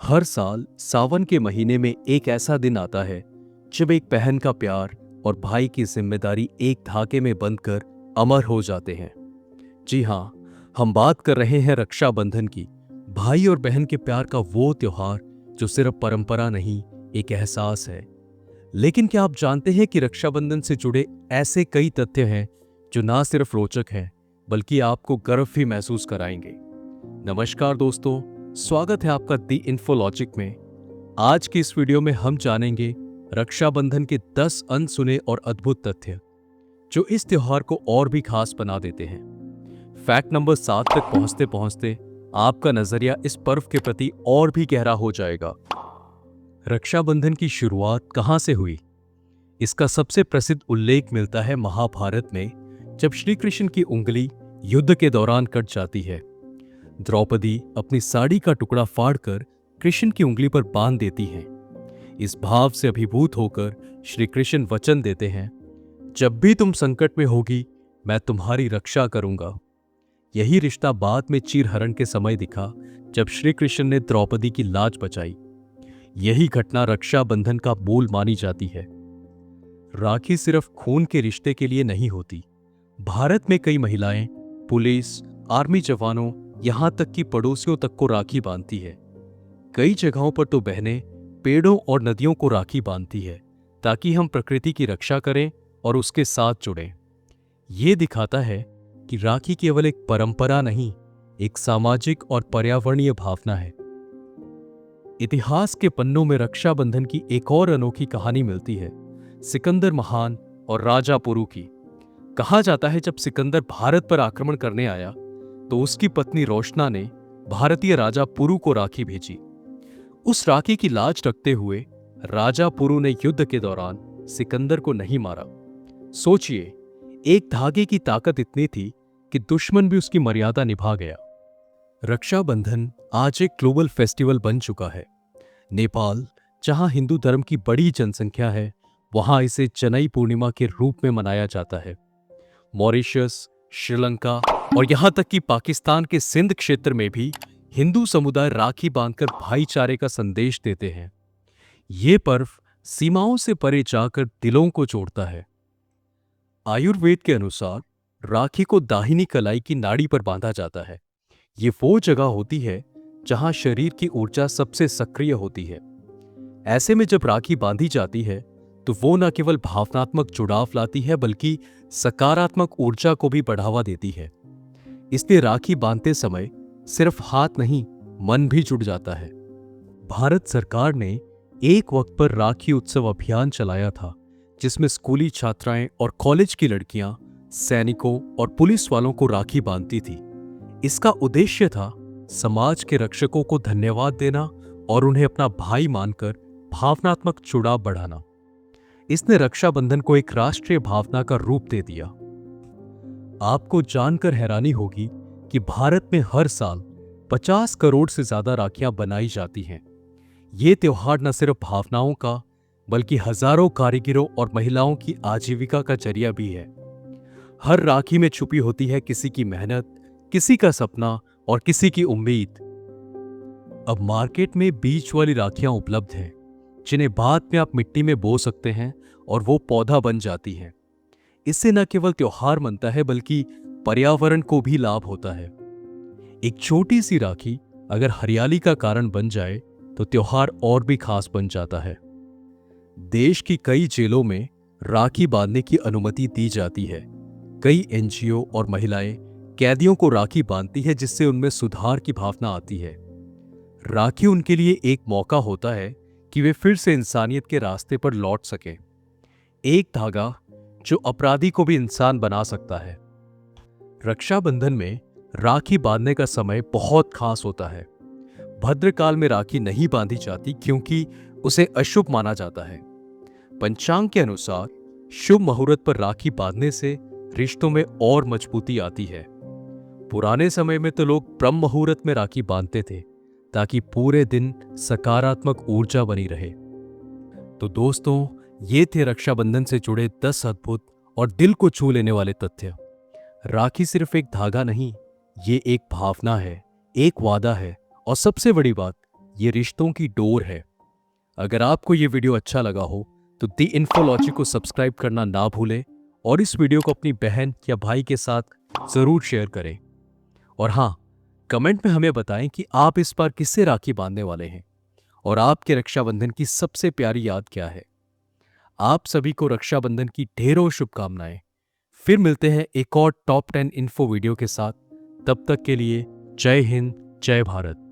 हर साल सावन के महीने में एक ऐसा दिन आता है जब एक बहन का प्यार और भाई की जिम्मेदारी एक धागे में बंधकर अमर हो जाते हैं। जी हाँ, हम बात कर रहे हैं रक्षाबंधन की। भाई और बहन के प्यार का वो त्योहार जो सिर्फ परंपरा नहीं, एक एहसास है। लेकिन क्या आप जानते हैं कि रक्षाबंधन से जुड़े ऐसे कई तथ्य हैं जो ना सिर्फ रोचक हैं बल्कि आपको गर्व भी महसूस कराएंगे। नमस्कार दोस्तों, स्वागत है आपका दी इन्फोलॉजिक में। आज की इस वीडियो में हम जानेंगे रक्षाबंधन के 10 अनसुने और अद्भुत तथ्य जो इस त्योहार को और भी खास बना देते हैं। फैक्ट नंबर 7 तक पहुंचते पहुंचते आपका नजरिया इस पर्व के प्रति और भी गहरा हो जाएगा। रक्षाबंधन की शुरुआत कहां से हुई? इसका सबसे प्रसिद्ध उल्लेख मिलता है महाभारत में, जब श्री कृष्ण की उंगली युद्ध के दौरान कट जाती है। द्रौपदी अपनी साड़ी का टुकड़ा फाड़कर कृष्ण की उंगली पर बांध देती हैं। इस भाव से अभिभूत होकर श्री कृष्ण वचन देते हैं, जब भी तुम संकट में होगी मैं तुम्हारी रक्षा करूंगा। यही रिश्ता बाद में चीरहरण के समय दिखा, जब श्री कृष्ण ने द्रौपदी की लाज बचाई। यही घटना रक्षाबंधन का मूल मानी जाती है। राखी सिर्फ खून के रिश्ते के लिए नहीं होती। भारत में कई महिलाएं पुलिस, आर्मी जवानों, यहां तक कि पड़ोसियों तक को राखी बांधती है। कई जगहों पर तो बहनें पेड़ों और नदियों को राखी बांधती है ताकि हम प्रकृति की रक्षा करें और उसके साथ जुड़ें। ये दिखाता है कि राखी केवल एक परंपरा नहीं, एक सामाजिक और पर्यावरणीय भावना है। इतिहास के पन्नों में रक्षाबंधन की एक और अनोखी कहानी मिलती है, सिकंदर महान और राजा पुरु की। कहा जाता है जब सिकंदर भारत पर आक्रमण करने आया तो उसकी पत्नी रोशना ने भारतीय राजा पुरु को राखी भेजी। उस राखी की लाज रखते हुए राजा पुरु ने युद्ध के दौरान सिकंदर को नहीं मारा। सोचिए, एक धागे की ताकत इतनी थी कि दुश्मन भी उसकी मर्यादा निभा गया। रक्षाबंधन आज एक ग्लोबल फेस्टिवल बन चुका है। नेपाल, जहां हिंदू धर्म की बड़ी जनसंख्या है, वहां इसे जनई पूर्णिमा के रूप में मनाया जाता है। मॉरिशस, श्रीलंका और यहां तक कि पाकिस्तान के सिंध क्षेत्र में भी हिंदू समुदाय राखी बांधकर भाईचारे का संदेश देते हैं। ये पर्व सीमाओं से परे जाकर दिलों को जोड़ता है। आयुर्वेद के अनुसार राखी को दाहिनी कलाई की नाड़ी पर बांधा जाता है। ये वो जगह होती है जहां शरीर की ऊर्जा सबसे सक्रिय होती है। ऐसे में जब राखी बांधी जाती है तो वो न केवल भावनात्मक जुड़ाव लाती है बल्कि सकारात्मक ऊर्जा को भी बढ़ावा देती है। इसलिए राखी बांधते समय सिर्फ हाथ नहीं, मन भी जुड़ जाता है। भारत सरकार ने एक वक्त पर राखी उत्सव अभियान चलाया था, जिसमें स्कूली छात्राएं और कॉलेज की लड़कियां सैनिकों और पुलिस वालों को राखी बांधती थी। इसका उद्देश्य था समाज के रक्षकों को धन्यवाद देना और उन्हें अपना भाई मानकर भावनात्मक जुड़ाव बढ़ाना। इसने रक्षाबंधन को एक राष्ट्रीय भावना का रूप दे दिया। आपको जानकर हैरानी होगी कि भारत में हर साल 50 करोड़ से ज्यादा राखियां बनाई जाती हैं। ये त्योहार न सिर्फ भावनाओं का बल्कि हजारों कारीगरों और महिलाओं की आजीविका का जरिया भी है। हर राखी में छुपी होती है किसी की मेहनत, किसी का सपना और किसी की उम्मीद। अब मार्केट में बीज वाली राखियां उपलब्ध हैं, जिन्हें बाद में आप मिट्टी में बो सकते हैं और वो पौधा बन जाती है। इससे न केवल त्योहार मनता है बल्कि पर्यावरण को भी लाभ होता है। एक छोटी सी राखी अगर हरियाली का कारण बन जाए तो त्योहार और भी खास बन जाता है। देश की कई जेलों में राखी बांधने की अनुमति दी जाती है। कई एनजीओ और महिलाएं कैदियों को राखी बांधती है, जिससे उनमें सुधार की भावना आती है। राखी उनके लिए एक मौका होता है कि वे फिर से इंसानियत के रास्ते पर लौट सकें। एक धागा जो अपराधी को भी इंसान बना सकता है। रक्षाबंधन में राखी बांधने का समय बहुत खास होता है। भद्रकाल में राखी नहीं बांधी जाती क्योंकि उसे अशुभ माना जाता है। पंचांग के अनुसार शुभ मुहूर्त पर राखी बांधने से रिश्तों में और मजबूती आती है। पुराने समय में तो लोग ब्रह्म मुहूर्त में राखी बांधते थे ताकि पूरे दिन सकारात्मक ऊर्जा बनी रहे। तो दोस्तों, ये थे रक्षाबंधन से जुड़े 10 अद्भुत और दिल को छू लेने वाले तथ्य। राखी सिर्फ एक धागा नहीं, ये एक भावना है, एक वादा है और सबसे बड़ी बात, ये रिश्तों की डोर है। अगर आपको ये वीडियो अच्छा लगा हो तो दी इन्फोलॉजी को सब्सक्राइब करना ना भूलें और इस वीडियो को अपनी बहन या भाई के साथ जरूर शेयर करें। और हाँ, कमेंट में हमें बताएं कि आप इस बार किससे राखी बांधने वाले हैं और आपके रक्षाबंधन की सबसे प्यारी याद क्या है। आप सभी को रक्षाबंधन की ढेरों शुभकामनाएं। फिर मिलते हैं एक और टॉप 10 इन्फो वीडियो के साथ। तब तक के लिए जय हिंद, जय भारत।